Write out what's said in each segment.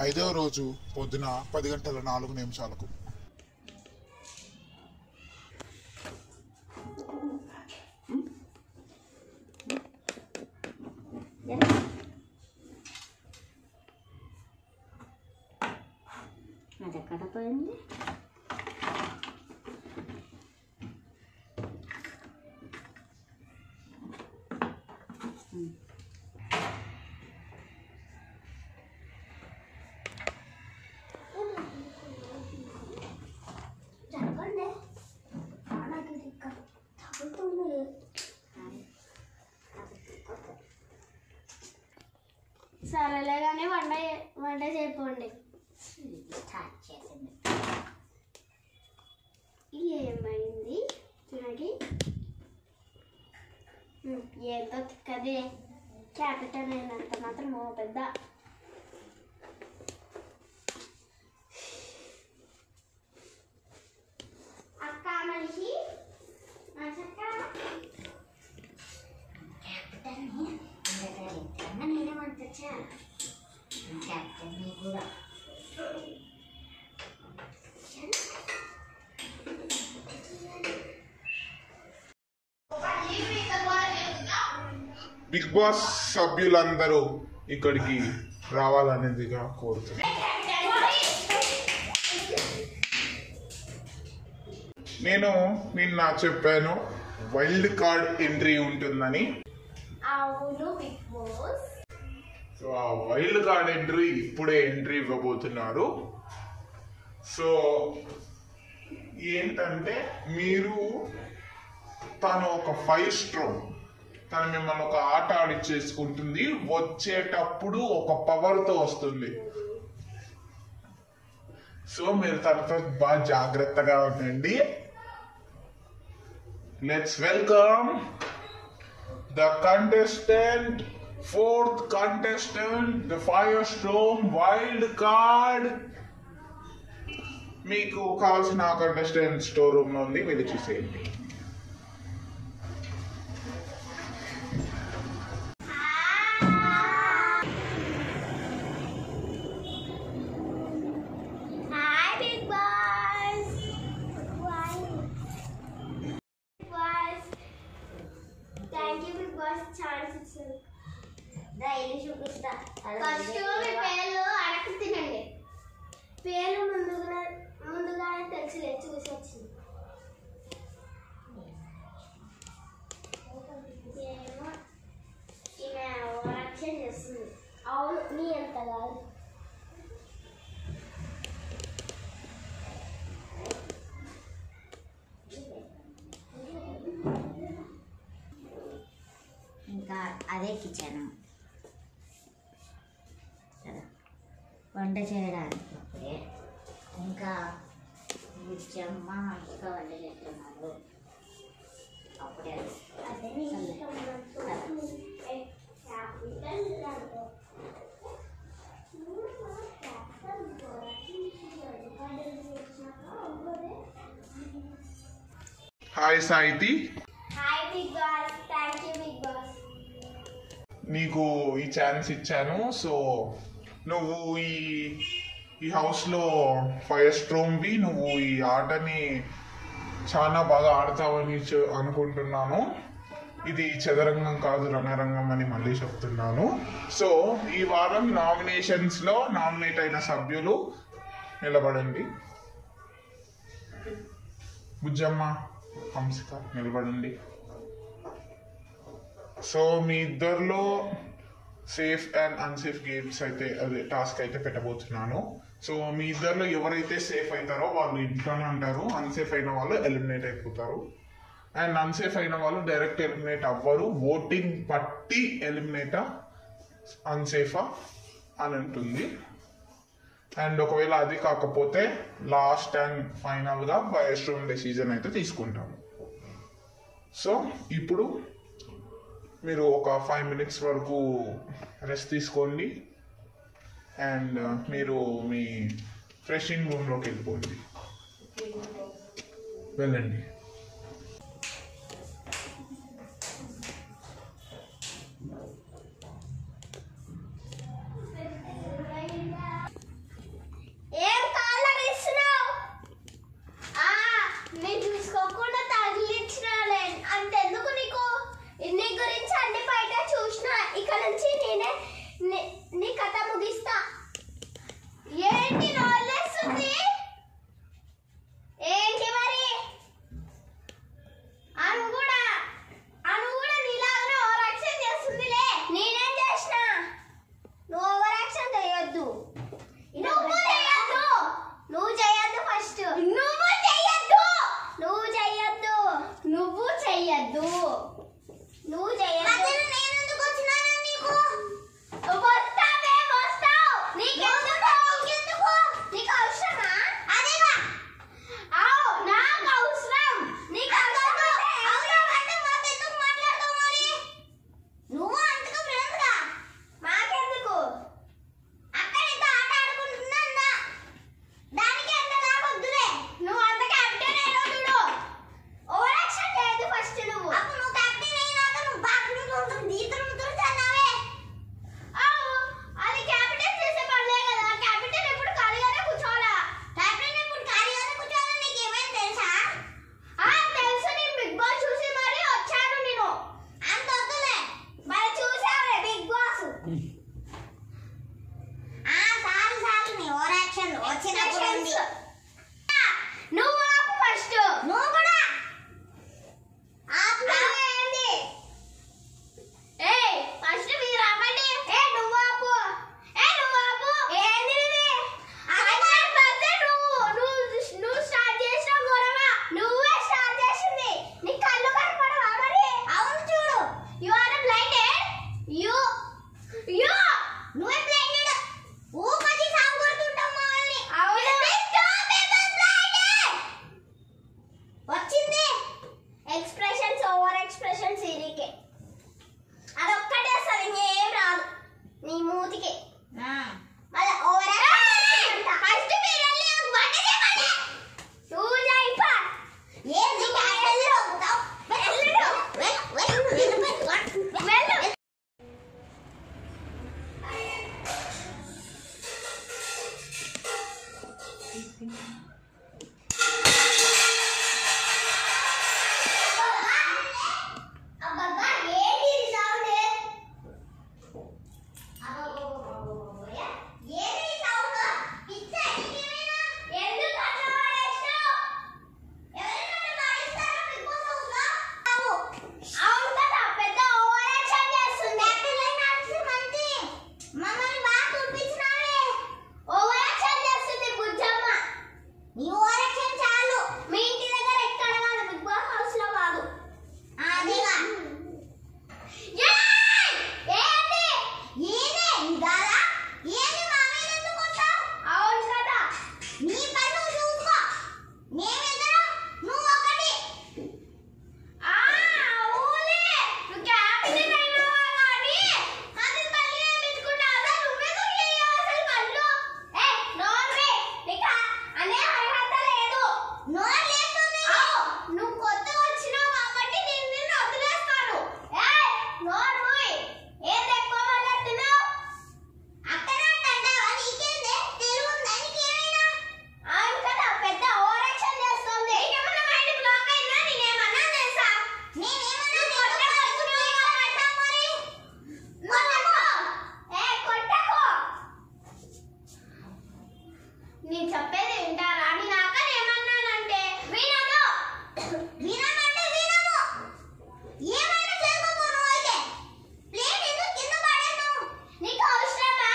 5వ రోజు పొద్దున 10:04 అది ఎక్కడ పోయింది? సరేలే కానీ వంట చేయకండి. స్టార్ట్ చేసింది. ఏమైంది తినకి? ఏంతో తిక్కది క్యాపిటల్ అయినంత మాత్రం ఓ పెద్ద అక్క మనిషి నేనేమంటా క్యాప్టెన్ కూడా బిగ్ బాస్ సభ్యులందరూ ఇక్కడికి రావాలనేదిగా కోరుతున్నాను. నేను నిన్న చెప్పాను వైల్డ్ కార్డ్ ఎంట్రీ ఉంటుందని. అవును బిగ్ బాస్. సో ఆ వైల్డ్ కార్డ్ ఎంట్రీ ఇప్పుడే ఎంట్రీ ఇవ్వబోతున్నారు. సో ఏంటంటే మీరు తను ఒక 5 స్ట్రోమ్ తను మిమ్మల్ని ఒక ఆట ఆడిచ్చేసుకుంటుంది. వచ్చేటప్పుడు ఒక పవర్తో వస్తుంది. సో మీరు తనతో బాగా జాగ్రత్తగా ఉండండి. Let's welcome the contestant, 4th contestant, the Firestorm Wild Card. మీకు కావాల్సిన కంటెస్టెంట్ స్టోర్ రూమ్ లో ఉంది, వెళ్ళి చూసేయండి. ఫస్ట్ మీ పేర్లు అడగ తినండి. పేర్లు ముందుగానే తెలిసిలే చూసి వచ్చింది. ఈమె రక్షణ చేస్తుంది. అవును నీ ఎంత కాదు. ఇంకా అదే కిచెన్ వంట చేయడానికి. అప్పుడే ఇంకా బుజ్జమ్మ ఇంకా వంట చేస్తున్నారు. అప్పుడే hi Sahiti. Hi big Boss. Thank you Bigg Boss. నీకు ఈ ఛాన్స్ ఇచ్చాను. సో నువ్వు ఈ హౌస్లో ఫైర్స్ట్రోమ్వి నువ్వు ఈ ఆటని చాలా బాగా ఆడతావని అనుకుంటున్నాను. ఇది చదరంగం కాదు రణరంగం అని మళ్ళీ చెప్తున్నాను. సో ఈ వారం నామినేషన్స్లో నామినేట్ అయిన సభ్యులు నిలబడండి. బుజ్జమ్మ, హంసిక నిలబడండి. సో మీ ఇద్దరిలో సేఫ్ అండ్ అన్సేఫ్ గేమ్స్ అయితే అదే టాస్క్ అయితే పెట్టబోతున్నాను. సో మీ ఇద్దరిలో ఎవరైతే సేఫ్ అవుతారో వాళ్ళు ఇంట్లోనే ఉంటారు. అన్సేఫ్ అయిన వాళ్ళు ఎలిమినేట్ అయిపోతారు. అండ్ అన్సేఫ్ అయిన వాళ్ళు డైరెక్ట్ ఎలిమినేట్ అవ్వరు. ఓటింగ్ పట్టి ఎలిమినేటా అన్సేఫా అని ఉంటుంది. అండ్ ఒకవేళ అది కాకపోతే లాస్ట్ అండ్ ఫైనల్గా ఫైర్స్టోమ్ డెసిజన్ అయితే తీసుకుంటాము. సో ఇప్పుడు మీరు ఒక 5 minutes వరకు రెస్ట్ తీసుకోండి. అండ్ మీరు మీ ఫ్రెషింగ్ రూమ్లోకి వెళ్ళిపోండి. వెళ్ళండి. అయిపోయింది. నువ్వు ఆపు ఫస్ట్. నువ్వు కూడా ఆపు. ఏయ్ ఫస్ట్ మీరు ఆపండి. ఏ నువ్వు ఆపు. ఏంది ఇది? నువ్వు స్టార్ట్ చేసిన గొడవ. నువ్వే స్టార్ట్ చేసింది. నీ కళ్ళు కనపడవా మరి? అవును చూడు. You are blinded. యు నువ్వే బ్లైండెడ్. ఊపకి సాగు కొడుతుంటావు మాల్ని. అవును. వచ్చింది. ఎక్స్ప్రెషన్స్ ఓవర్ ఎక్స్ప్రెషన్స్ ఇరికే. అదొక్కటే వస్తుంది, ఇంకేం రాదు నీ మూతికి. మళ్ళీ ఓవర్ ఫస్ట్ నువ్వు అయిపో. ఏంది క్యారెల్లో ఉంటావు? వెళ్ళు. అబ్బబ్బా ఏంటి ఇది సౌండ్? ఏంటి సౌండ్? పిచ్చా నీకేమైనా? ఎందుకు అట్లా పడేసావు? ఎవరైనా మారిస్తారా బిగ్ బాస్ హౌస్లో? అవును కదా, పెద్ద ఓవర్ యాక్షన్ చేస్తుంది. మమ్మల్ని బాగా చూపించినావే. ఓవర్ యాక్షన్ చేస్తుంది బుజ్జమ్మ. నీ ఓరక్షన్ చాలు. మీ ఇంటి దగ్గర ఎక్కడ కాదు, బిగ్ బాస్ హౌస్ లో కాదు. అదేగా. ఏంటి? ఏదే ఇదారా? ఏంది మా మీద ఎందుకు కొట్టావు? అవును కదా. నీ పని నువ్వు చూసుకో. మేమిద్దరం నువ్వు ఒకటి. ఊలే నువ్వు క్యాప్టెన్ అయినావా కానీ అది పని వేయించుకుంటా. అసలు నువ్వెందుకు చేయవు అసలు పనులు? నోర్వే నీకు అనే అర్హత లేదు. నోరు లేస్తుంది. నువ్వు కొత్తగా వచ్చినావు కాబట్టి నేను నిన్ను వదిలేస్తాను. నోర్వే ఏది ఎక్కువ మాట్లాడుతున్నావు? అక్కడ అంటావా? నీకేందే తెలుగుందా నీకేమైనా? అవును కదా, పెద్ద ఓవర్ యాక్షన్ చేస్తుంది. నీకేమన్నా మైండ్ బ్లాక్ అయిందా? నేనేమన్నా తెలుసా? నేనేమన్నా కొట్టకు. నేను చెప్పేది వింటారా? నేను అక్కడ ఏమన్నానంటే వినదు. వినమంటే వినము. ఏమైనా చేసుకోపో నువ్వైతే. ప్లేట్ ఎందుకు కింద పడేసావు? నీకు అవసరమా?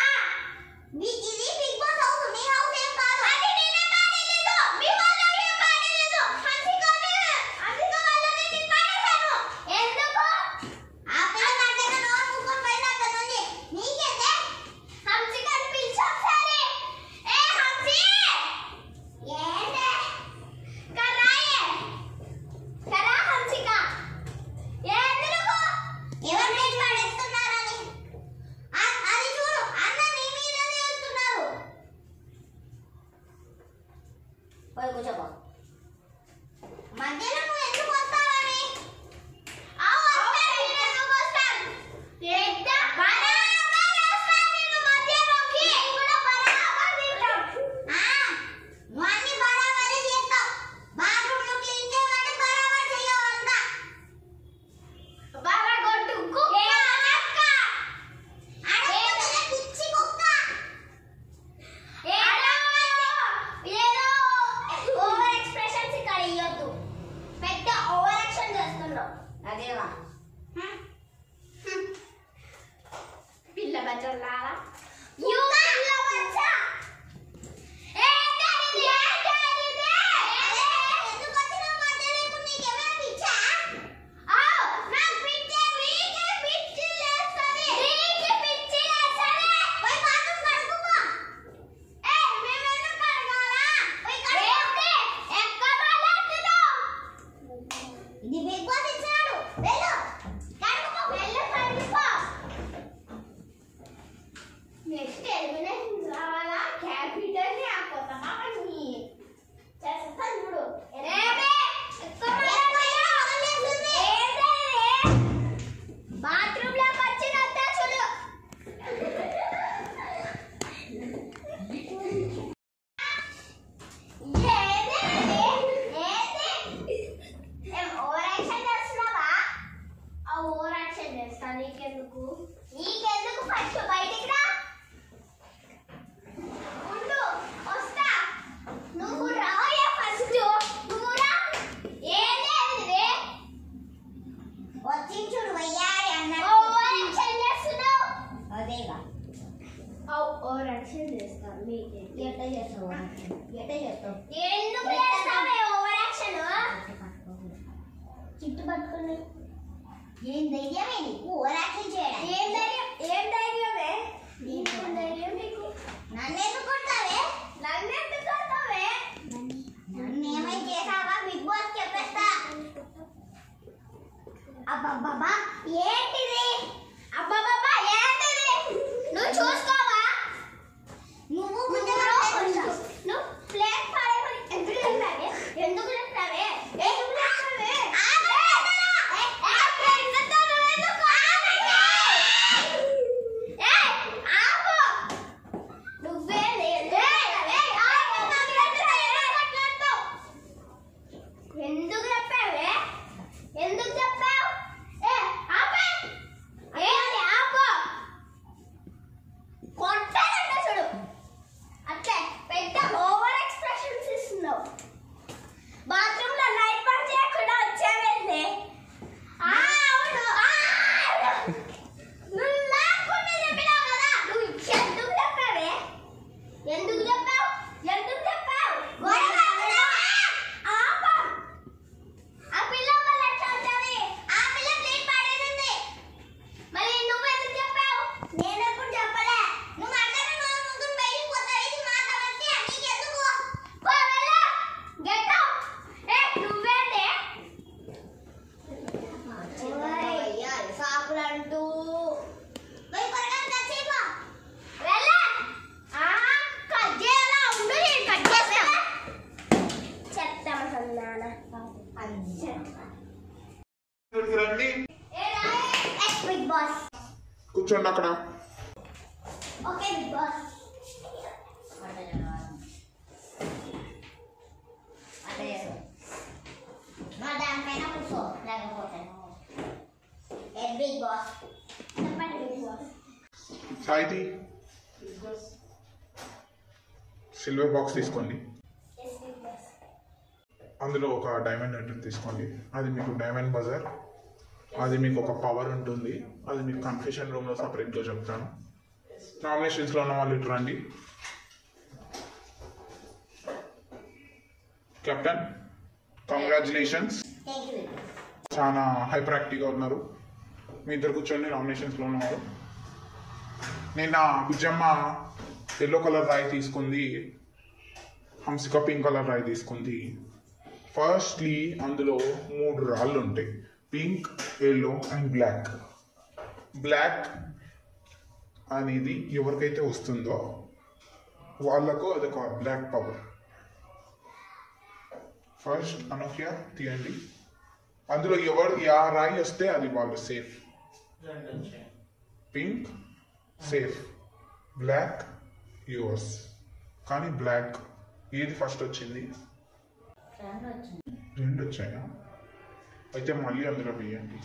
ఇది బిగ్ బాస్ హౌస్. మీ హౌస్ ఏం కాదు. అది నేనే పాడేలేదు. మీ వాళ్ళే పాడేలేదు. హన్సిక వల్లనే నేను పాడేశాను. ఎందుకు? ఆ పిల్ల గంటగా నోరు మూసుకొని పోయింది అక్కడ నుండి. నీకేందే? హన్సికని పిలిచి ఒకసారి. ఏ హన్సి, ఏందే? కర్రాయే కర్రా హన్సిక. ఏంది నువ్వు? ఎవరు ప్లేట్ పడేస్తున్నారని. అది చూడు, అన్న నీ మీదనే వేస్తున్నారు. పోయి కూర్చోపో. మధ్యలో నువ్వు ఎందుకు వస్తావని? నువ్వు అన్ని బరాబరే చేస్తావు. బాత్రూంలో క్లీన్ చేయమంటే బరాబర్ చేయవు అంతా. అడగకపోతే పిచ్చి కుక్క. ఏదో ఓవర్ ఓవర్ యాక్షన్ చేస్తాను మీకు ఎట్లా చేస్తావు ఎట్లా చేస్తావు ఎందుకు చేస్తావే ఓవర్ యాక్షన్ చుట్టు పట్టుకుని ఏం ధైర్యమే నీకు ఓవర్ యాక్షన్ చేయడం ఏం ధైర్యమే నీకు ధైర్యం నీకు నన్ను ఎందుకు కొడతావే నన్ను ఎందుకు కొడతావే నన్ను ఏమై చేసావా బిగ్ బాస్ చెప్పేస్తా అబ్బబ్బబ్బా ఏంటిది అబ్బబ్బబ్బా ఏంటిది నువ్వు చూసుకోవా నువ్వు నువ్వు ప్లేట్ పడేమని ఎందుకు లేపావే ఎందుకు లేపావే ఎందుకు లేపావే ఎందుకు చెప్పావే ఎందుకు చెప్పావు ఆపే ఏంటి ఆపు కొట్టాలంటే చూడు అట్లే పెద్ద ఓవర్ ఎక్స్ప్రెషన్స్ ఇస్తున్నావు బాత్రూమ్ లో లైట్ పని చేయకుండా వచ్చావేంటి అవును నువ్వు లేకుండా చెప్పినావు కదా నువ్వు ఎందుకు చెప్పావే ఎందుకు చెప్పావు ఎందుకు చెప్పావు ఆ పిల్ల వల్ల ఎట్లా వచ్చావి ఆ పిల్ల ప్లేట్ పడేసింది మరి నువ్వు ఎందుకు చెప్పావు నేను ఎప్పుడు చెప్పలే నువ్వు మాట్లాడిన ముందు బయటికి పోతావు ఇది మా సమస్య నీకెందుకు పో వెళ్ళు గెట్ అవుట్ నువ్వేంటి అయ్యా సాకులంటూ పోయి త్వరగా తెచ్చేపో వెళ్ళు కట్ చేయాలా ఉండు నేను కట్ చేస్తా చెప్తాను సన్నానా ఇక్కడికి రండి బిగ్ బాస్ కూర్చోండి అక్కడ ఓకే బిగ్ బాస్ మా దానిపైన కూర్చో లేకపోతే బిగ్ బాస్ చెప్పండి బిగ్ బాస్ సాయితి సిల్వర్ బాక్స్ తీసుకోండి ఎస్ బిగ్ బాస్ అందులో ఒక డైమండ్ ఉంటుంది తీసుకోండి అది మీకు డైమండ్ బజర్ అది మీకు ఒక పవర్ ఉంటుంది అది మీకు కన్ఫెషన్ రూమ్లో సపరేట్గా చెప్తాను నామినేషన్స్లో ఉన్న వాళ్ళు ఇటు రండి కెప్టెన్ కంగ్రాచులేషన్స్ థ్యాంక్ యూ చాలా హైపర్ యాక్టివ్గా ఉన్నారు మీ ఇద్దరు కూర్చొని నామినేషన్స్లో ఉన్నారు నిన్న బుజ్జమ్మ ఎల్లో కలర్ రాయి తీసుకుంది హంసిక పింక్ కలర్ రాయి తీసుకుంది ఫస్ట్లీ అందులో 3 రాళ్ళు ఉంటాయి pink yellow and black black అనేది ఎవరికైతే వస్తుందో వాళ్ళకు అదొక బ్లాక్ పవర్ ఫస్ట్ అనూహ్య తీయండి అందులో యా రాయి వస్తే అది వాళ్ళు safe pink safe black yours కానీ బ్లాక్ ఏది ఫస్ట్ వచ్చింది 2 వచ్చాయా అయితే మళ్ళీ అందులో వేయండి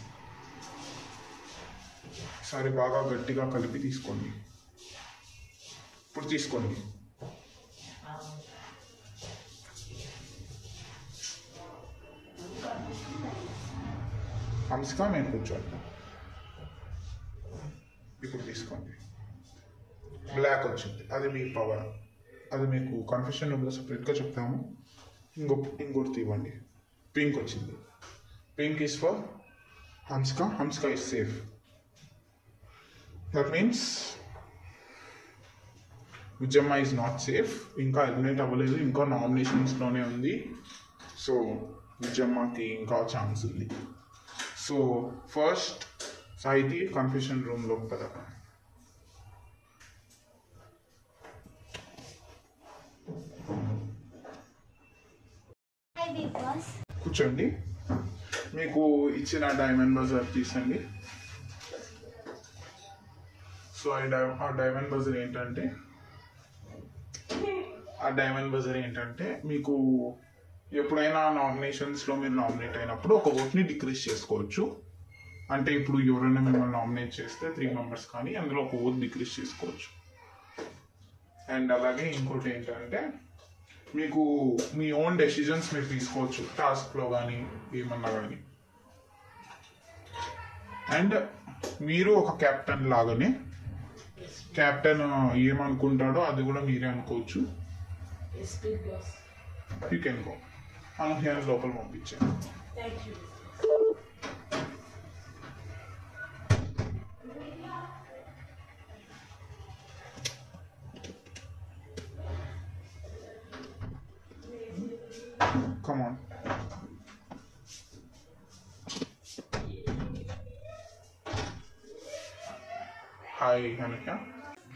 సరే బాగా గట్టిగా కలిపి తీసుకోండి ఇప్పుడు తీసుకోండి హంసిక మేము కూర్చోండి ఇప్పుడు తీసుకోండి బ్లాక్ వచ్చింది అది మీ పవర్ అది మీకు కన్ఫెషన్ రూమ్లో సపరేట్గా చెప్తాము ఇంకోటి ఇవ్వండి పింక్ వచ్చింది pink is for Hansika is safe that means Bujjamma is not safe ఇంకా ఎలిమినేట్ అవ్వలేదు ఇంకా నామినేషన్స్లోనే ఉంది సో బుజ్జమ్మకి ఇంకా ఛాన్స్ ఉంది సో ఫస్ట్ సాహితి కన్ఫెషన్ రూమ్లో కదా హాయ్ బిగ్ బాస్ కూర్చోండి మీకు ఇచ్చిన డైమండ్ బజర్ తీసండి సో ఆ డైమండ్ బజర్ ఏంటంటే మీకు ఎప్పుడైనా నామినేషన్స్లో మీరు నామినేట్ అయినప్పుడు ఒక ఓట్ని డిక్రీజ్ చేసుకోవచ్చు అంటే ఇప్పుడు ఎవరైనా మిమ్మల్ని నామినేట్ చేస్తే 3 మెంబర్స్ కానీ అందులో ఒక ఓట్ డిక్రీజ్ చేసుకోవచ్చు అండ్ అలాగే ఇంకోటి ఏంటంటే మీకు మీ ఓన్ డెసిజన్స్ మీరు తీసుకోవచ్చు టాస్క్లో కానీ ఏమన్నా కానీ అండ్ మీరు ఒక కెప్టెన్ లాగానే కెప్టెన్ ఏమనుకుంటాడో అది కూడా మీరే అనుకోవచ్చు. You can go. అనూహ్యాన్ని లోపల పంపించాను. Come on. Hi Anuhya.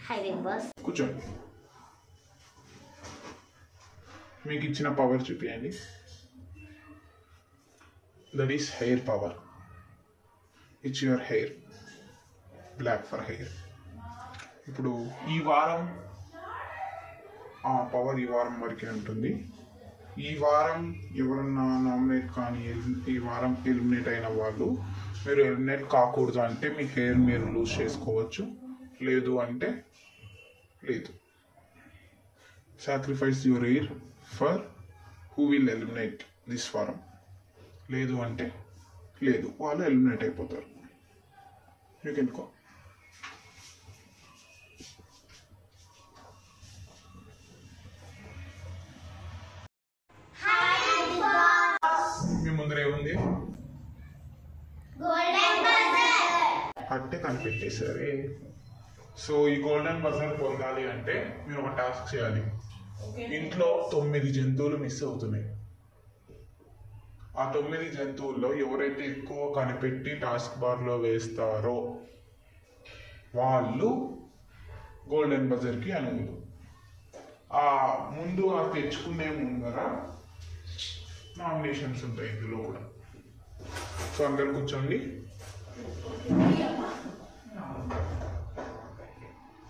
Hi big Boss. కూర్చోండి. మీకు ఇచ్చిన పవర్ చూపించండి. That is hair power. It's your hair. Black for hair. ఇప్పుడు ఈ వారం ఆ పవర్ ఈ వారం వరకే ఉంటుంది. ఈ వారం ఎవరన్నా నామినేట్ కానీ ఈ వారం ఎలిమినేట్ అయిన వాళ్ళు మీరు ఎలిమినేట్ కాకూడదు అంటే మీ హెయిర్ మీరు లూజ్ చేసుకోవచ్చు. లేదు అంటే లేదు. Sacrifice your hair for who will eliminate this వారం. లేదు అంటే లేదు, వాళ్ళు ఎలిమినేట్ అయిపోతారు. You can go. మీ ముందర ఏముంది? Golden buzzer. అట్టే కనిపెట్టేసరే. సో ఈ గోల్డెన్ బజర్ పొందాలి అంటే మీరు ఒక టాస్క్ చేయాలి. ఇంట్లో 9 జంతువులు మిస్ అవుతున్నాయి. ఆ 9 జంతువుల్లో ఎవరైతే ఎక్కువ కనిపెట్టి టాస్క్ బార్లో వేస్తారో వాళ్ళు గోల్డెన్ బజర్కి అనువులు. ఆ ముందు ఆ తెచ్చుకునే ముందర నామినేషన్స్ ఉంటాయి ఇందులో కూడా. సో అందరు కూర్చోండి.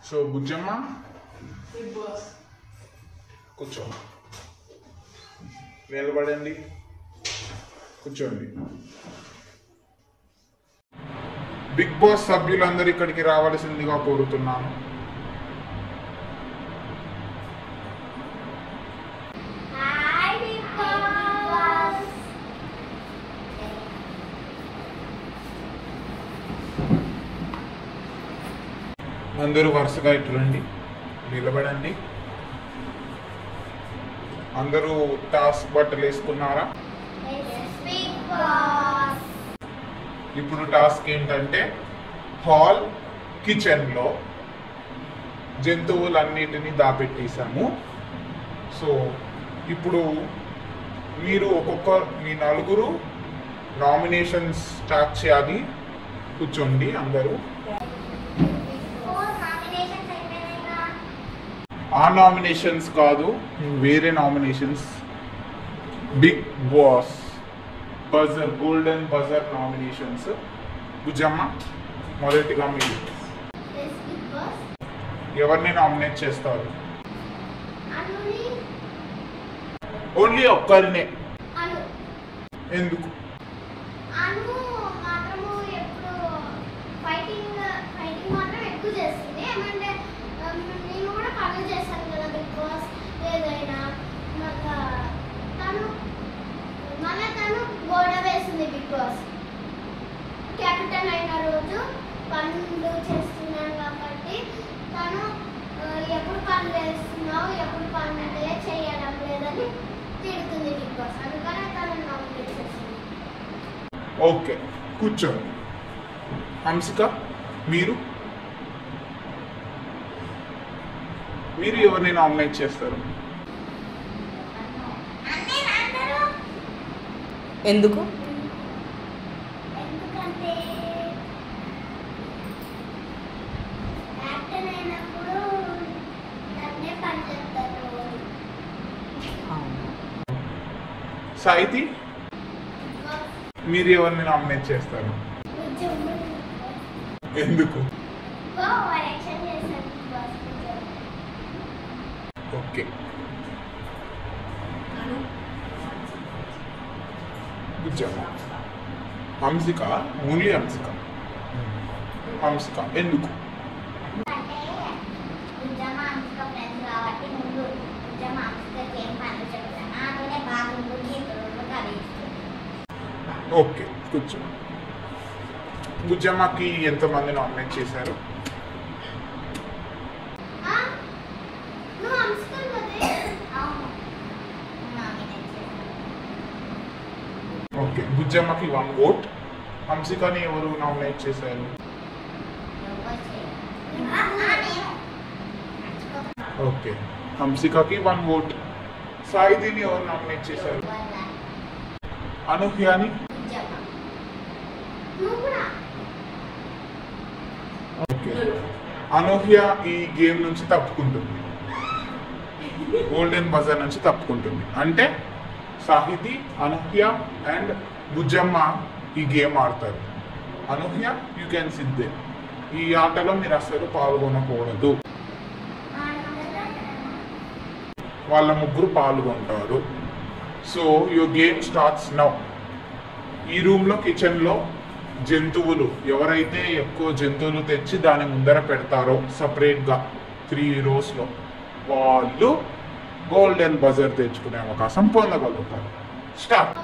సో బుజ్జమ్మ కూర్చో. నిలబడండి. కూర్చోండి. బిగ్ బాస్ సభ్యులందరూ ఇక్కడికి రావాల్సిందిగా కోరుతున్నాను. Hi big Boss. అందరూ వరుసగా ఇటు రండి. నిలబడండి. అందరూ టాస్క్ బట్టలు వేసుకున్నారా? Big Boss. ఇప్పుడు టాస్క్ ఏంటంటే హాల్ కిచెన్లో జంతువులన్నిటినీ దాపెట్టేసాము. సో ఇప్పుడు మీరు మీ నలుగురు నామినేషన్స్ స్టార్ట్ చేయాలి. కూర్చోండి అందరూ. ఆ నామినేషన్స్ కాదు, వేరే nominations. Big Boss buzzer, golden buzzer nominations. Bujjamma మొదటిగా మీరు బిగ్ బాస్. ఎవరిని నామినేట్ చేస్తారు? అనుని. ఓన్లీ ఒక్కరినే. అను. ఎందుకు? అను మాత్రము ఎప్పుడు ఫైటింగ్ మాత్రం ఎక్కువ చేస్తుంది. ఏమంటే నేను కూడా పనులు చేస్తాను కదా బిగ్ బాస్. ఏదైనా తను గోడ వేసింది బిగ్ బాస్. క్యాపిటల్ అయిన రోజు పనులు చేస్తున్నాను కాబట్టి తను ఎప్పుడు పనులు వేస్తున్నావు, ఎప్పుడు పనులే చేయడం లేదని తిడుతుంది బిగ్ బాస్. అందుకనే తను నామినేట్ చేస్తుంది. ఓకే, కూర్చోండి. హంసిక మీరు ఎవరిని నామినేట్ చేస్తారు? ఎందుకు? ఎందుకంటే క్యాప్టెన్ అయినప్పుడు నన్నే పని చేస్తారు. సాయితి మీరు ఎవరిని నామినేట్ చేస్తారు? ఎందుకు? ఓకే, బుజ్జమ్మ. హంసిక, ఓన్లీ హంసిక. హంసిక ఎందుకు? అంటే ఉద్యమ అంశక ఫ్రెండ్స్ కాబట్టి ముందు ఉద్యమ అంశకకి ఏం పనులు చెప్తాను నాతోనే బాగుంటుంది ఇంట్లో కవి. ఓకే, కూర్చో. బుజ్జమ్మకి ఎంతమంది నామినేట్ చేశారు? Okay, బుజ్జమ్మకి 1 vote. హంసికని ఎవరు నామినేట్ చేశారు? Okay, హంసికకి 1 vote. సాయిదిని ఎవరు నామినేట్ చేశారు? అనూహ్యాని? ఓకే, అనూహ్య ఈ గేమ్ నుంచి తప్పుకుంటుంది, గోల్డెన్ బజర్ నుంచి తప్పుకుంటుంది. అంటే సాహితి, అనూహ్య అండ్ బుజ్జమ్మ ఈ గేమ్ ఆడతారు. అనూహ్య యూ క్యాన్ సిట్ దేర్. ఈ ఆటలో మీరు అసలు పాల్గొనకూడదు. వాళ్ళ ముగ్గురు పాల్గొంటారు. So your game starts now. ఈ రూమ్లో కిచెన్లో జంతువులు ఎవరైతే ఎక్కువ జంతువులు తెచ్చి దాని ముందర పెడతారో సపరేట్గా 3 rows వాళ్ళు గోల్డెన్ బజర్ తెచ్చుకునే అవకాశం పొందగలుగుతారు. Start.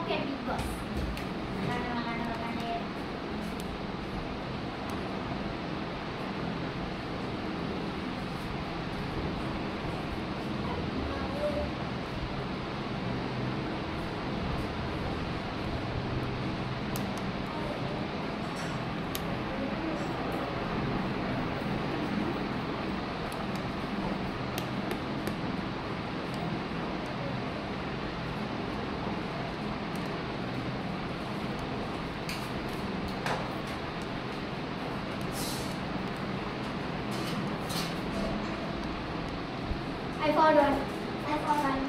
I found one.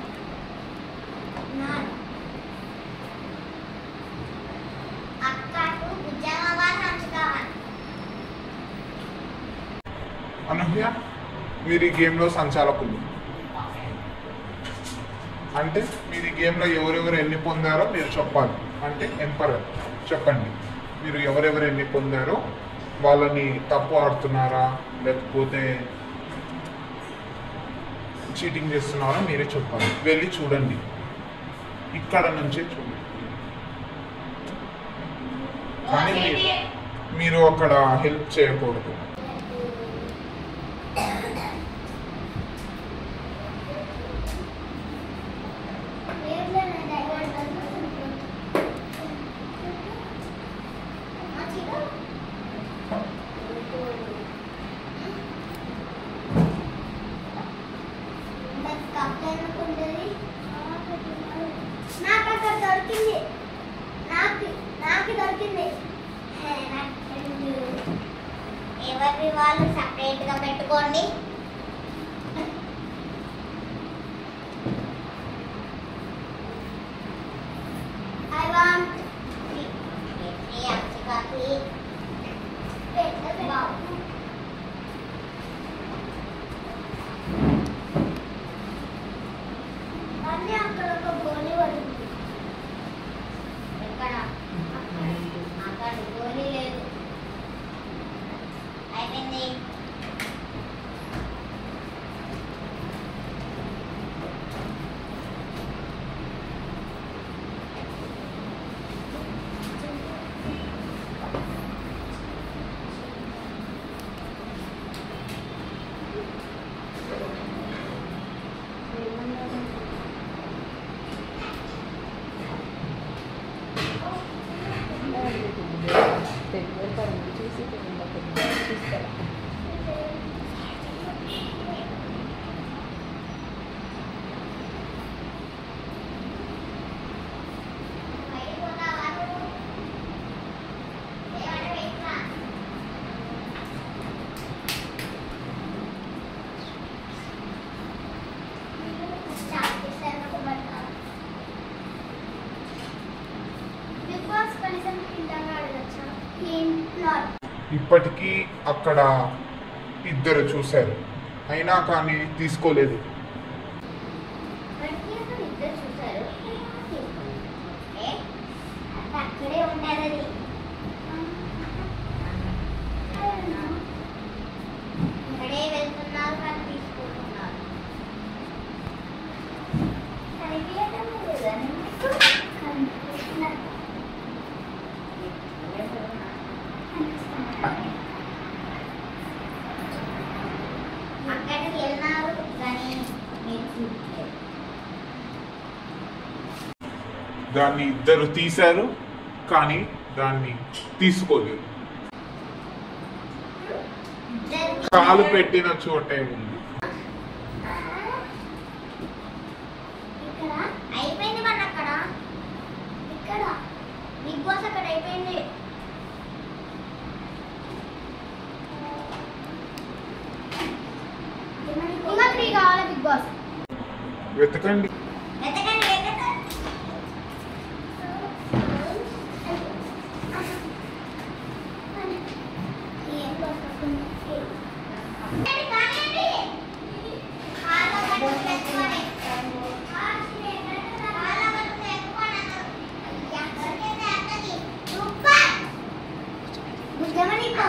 None. Akkadu Bujjamma Hanchikawan. అనూహ్య మీరు ఈ గేమ్లో సంచాలకులు. అంటే మీరు ఈ గేమ్లో ఎవరెవరు ఎన్ని పొందారో మీరు చెప్పాలి. అంటే ఎంపరర్ చెప్పండి, మీరు ఎవరెవరు ఎన్ని పొందారో వాళ్ళని తప్పు ఆడుతున్నారా లేకపోతే చీటింగ్ చేస్తున్నారో మీరే చెప్పాలి. వెళ్ళి చూడండి, ఇక్కడ నుంచే చూడండి. కానీ మీరు అక్కడ హెల్ప్ చేయకూడదు. ఎవరి వాళ్ళు సపరేట్గా పెట్టుకోండి. I want 3 Hanchikaki. Wow. అన్నీ అక్కడ ఒక గోళీ పడుతుంది. ఎక్కడ? అక్కడ గోళీ లేదు. అయిపోయింది. ఇప్పటికీ అక్కడ 2 చూశారు, అయినా కానీ తీసుకోలేదు. ఇద్దరు చూసారు, అక్కడే ఉంటారు. అది ఇక్కడే వెళ్తున్నారు కానీ తీసుకుంటున్నారు. అక్కడికి వెళ్ళినారు కానీ మీరు చూడలేదు. దాన్ని 2 తీశారు, కానీ దాన్ని తీసుకోలేదు. కాలు పెట్టిన చోటే ఉంది. ఇక్కడ అయిపోయింది మన అక్కడ ఇక్కడ బిగ్ బాస్ అక్కడ అయిపోయింది. ఇంకా 3 కావాలి బిగ్ బాస్. వెతకండి. వెతకండి వెతకండి.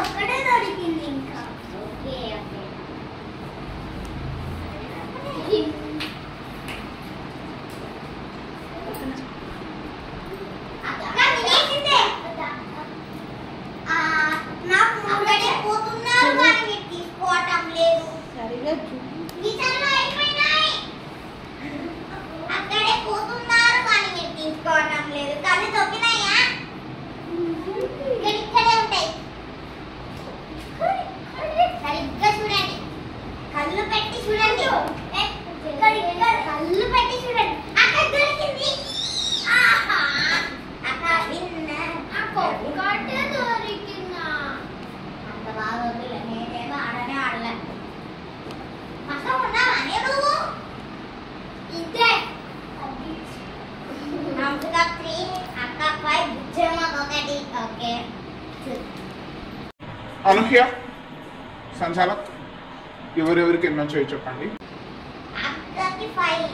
ఒక్కడే దొరికింది ఇంకా. ఓకే ఓకే నాకు ముందడే పోతున్నారు కానీ మీరు తీసుకోవటం లేదు. కిచెన్లో అయిపోయినాయి. అక్కడే పోతున్నారు కానీ మీరు తీసుకోవటం లేదు. కళ్ళు తొక్కినాయా? ఇక్కడే ఉంటాయి. సరిగ్గా చూడండి. కళ్ళు పెట్టి చూడండి. కళ్ళు పెట్టి చూడండి. అక్కడ దొరికింది. ఆహా అక్కడ దొరికిందా? అంత బాగా వద్దులే. నేనేమో ఆడనే ఆడలే. అసలు ఉన్నావానే నువ్వు? ఇదే అక్క 3 అక్క 5 బుజ్జమ్మ 1. ఓకే అనూహ్య సంచాలక్ ఎవరెవరికి ఎన్నో చేయి చెప్పండి. అక్కకి 5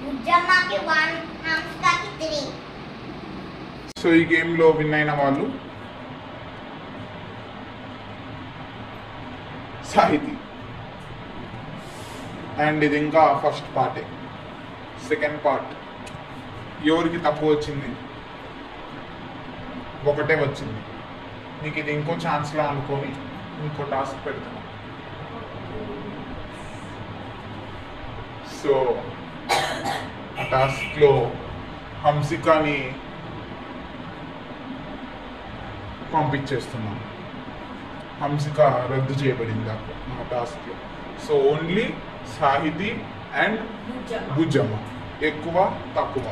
బుజ్జమ్మకి 1 హంసకి 3. సో ఈ గేమ్ లో విన్ అయిన వాళ్ళు సాహితి. అండ్ ఇది ఇంకా ఫస్ట్ పార్టే. సెకండ్ పార్ట్ ఎవరికి తక్కువ వచ్చింది? ఒకటే వచ్చింది. నీకు ఇది ఇంకో ఛాన్స్లా అనుకొని ఇంకో టాస్క్ పెడుతున్నా. సో ఆ టాస్క్లో హంసికాని పంపించేస్తున్నాను. హంసిక రద్దు చేయబడింది ఆ టాస్క్లో. So only Sahiti and Bujjamma, ఎక్కువ తక్కువ.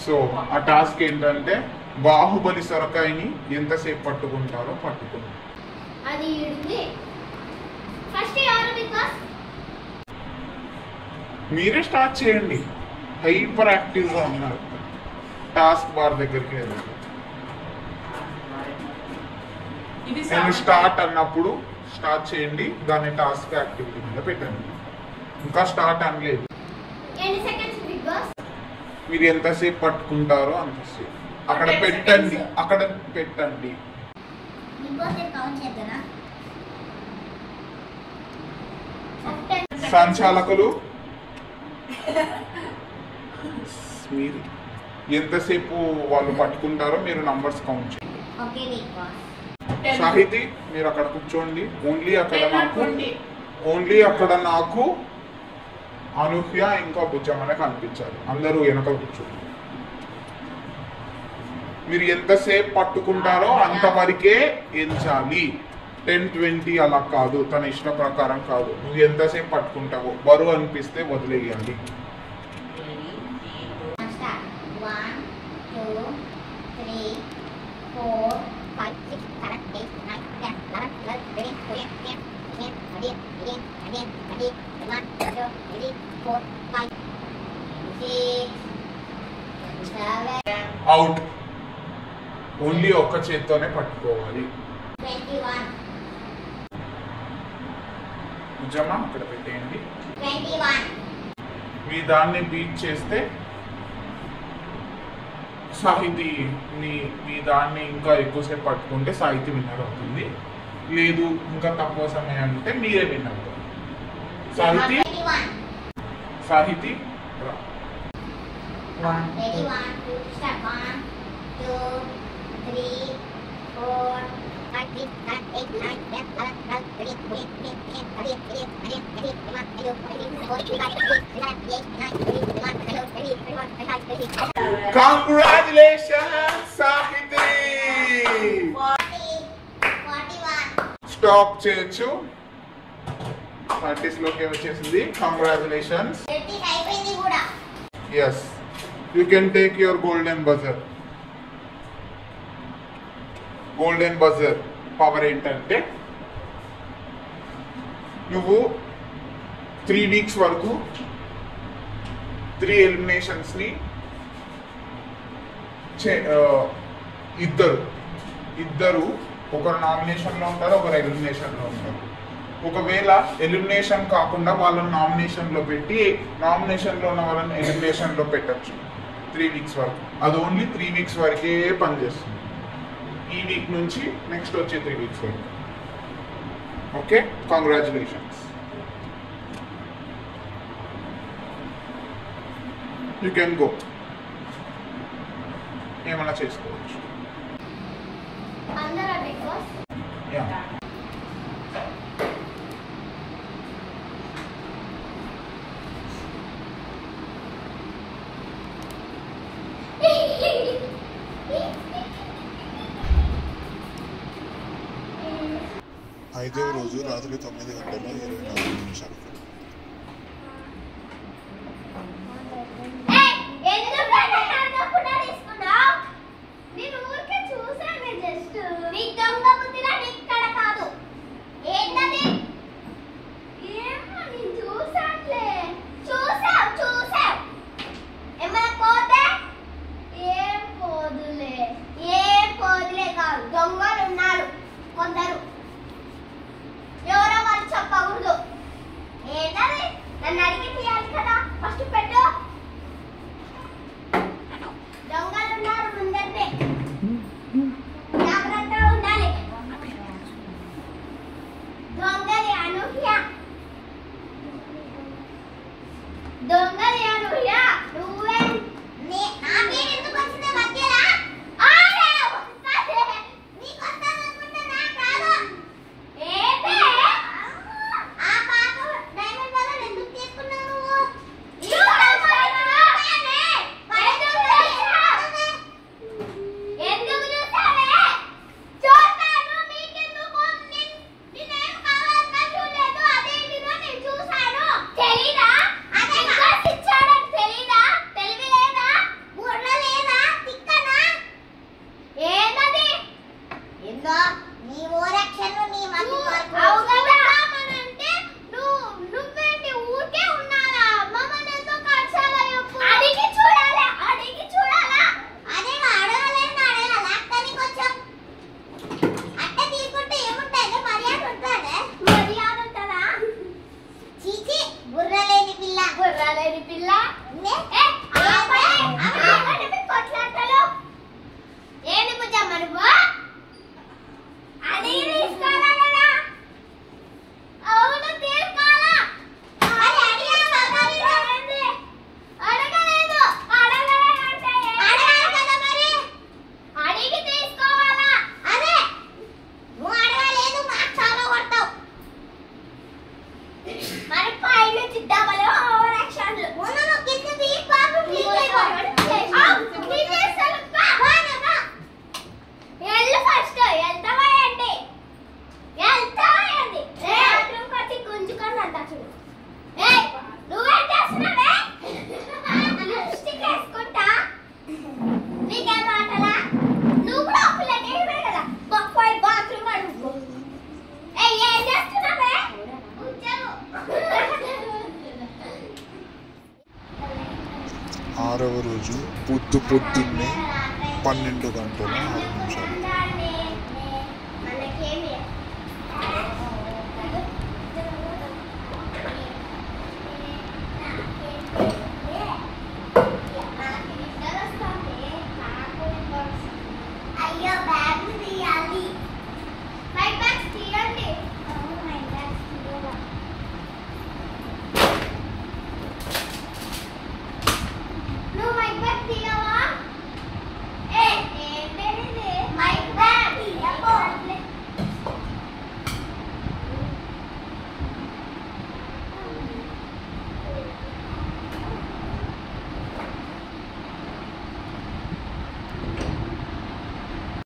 సో ఆ టాస్క్ ఏంటంటే బాహుబలి సొరకాయని ఎంతసేపు పట్టుకుంటారో పట్టుకుంటారు. అది ఇడింది. ఫస్ట్ ఎవరు బిగ్ బాస్? మీరే స్టార్ట్ చేయండి. హైపర్ యాక్టివ్గా ఉన్నారు. టాస్క్ బార్ దగ్గరికి వెళ్ళండి. నేను స్టార్ట్ అన్నప్పుడు స్టార్ట్ చేయండి. దాన్ని టాస్క్ యాక్టివిటీ మీద పెట్టండి. ఇంకా స్టార్ట్ అనలేదు. ఎన్ని సెకండ్స్ బిగ్ బాస్? మీరు ఎంతసేపు పట్టుకుంటారో అంతసేపు అక్కడ పెట్టండి. అక్కడ పెట్టండి. బిగ్ బాస్ కౌంట్ చేద్దారా? సంచాలకులు మీరు ఎంతసేపు వాళ్ళు పట్టుకుంటారో మీరు నంబర్స్ కౌంట్ చేయండి. ఓకే బిగ్ బాస్. సాహితి మీరు అక్కడ కూర్చోండి. ఓన్లీ అక్కడ నాకు అనూహ్య ఇంకా బుజ్జమ్మనే కనిపించాలి. అందరూ వెనకాల కూర్చోండి. మీరు ఎంతసేపు పట్టుకుంటారో అంతవరకే ఎంచాలి. 10-20 అలా కాదు. తన ఇష్ట ప్రకారం కాదు. నువ్వు ఎంతసేపు పట్టుకుంటావో బరువు అనిపిస్తే వదిలేయాలి. 1 2 3 4 5 6 7 8 9 10 11 12 13 14 15 16 17 18 19 20 21 4 5 6 7 అవుట్. ఓన్లీ ఒక్క చేత్తోనే పట్టుకోవాలి. 21 బుజ్జమ్మ అక్కడ పెట్టేయండి. 21 మీ దాన్ని బీట్ చేస్తే సాహితి మీ దాన్ని ఇంకా ఎక్కువసేపు పట్టుకుంటే సాహితి విన్నర్ అవుతుంది. లేదు ఇంకా తక్కువ సమయం అంటే మీరే విన్నర్ అవుతారు. సాహితి రా. 1 2 3 4 Congratulations, Sahitri! Stop చేయొచ్చు. 30s లోకి వచ్చేసింది. Congratulations. Yes. You can take your golden buzzer. Golden buzzer power ఏంటంటే నువ్వు 3 weeks వరకు 3 ఎలిమినేషన్స్ ని ఇద్దరు ఒకరు నామినేషన్ లో ఉంటారు, ఒకరు ఎలిమినేషన్ లో ఉంటారు. ఒకవేళ ఎలిమినేషన్ కాకుండా వాళ్ళని నామినేషన్ లో పెట్టి నామినేషన్ లో ఉన్న వాళ్ళని ఎలిమినేషన్ లో పెట్టచ్చు 3 weeks వరకు. అది ఓన్లీ 3 weeks వరకే పనిచేస్తుంది. ఈ వీక్ నుంచి నెక్స్ట్ వచ్చే 3 weeks వరకు. Okay, congratulations. You can go. ఏమన్నా చేసుకోవచ్చు. యా. ఐదవ రోజు రాత్రి 9:24 ఆరవ రోజు పొద్దున్నే 12 గంటల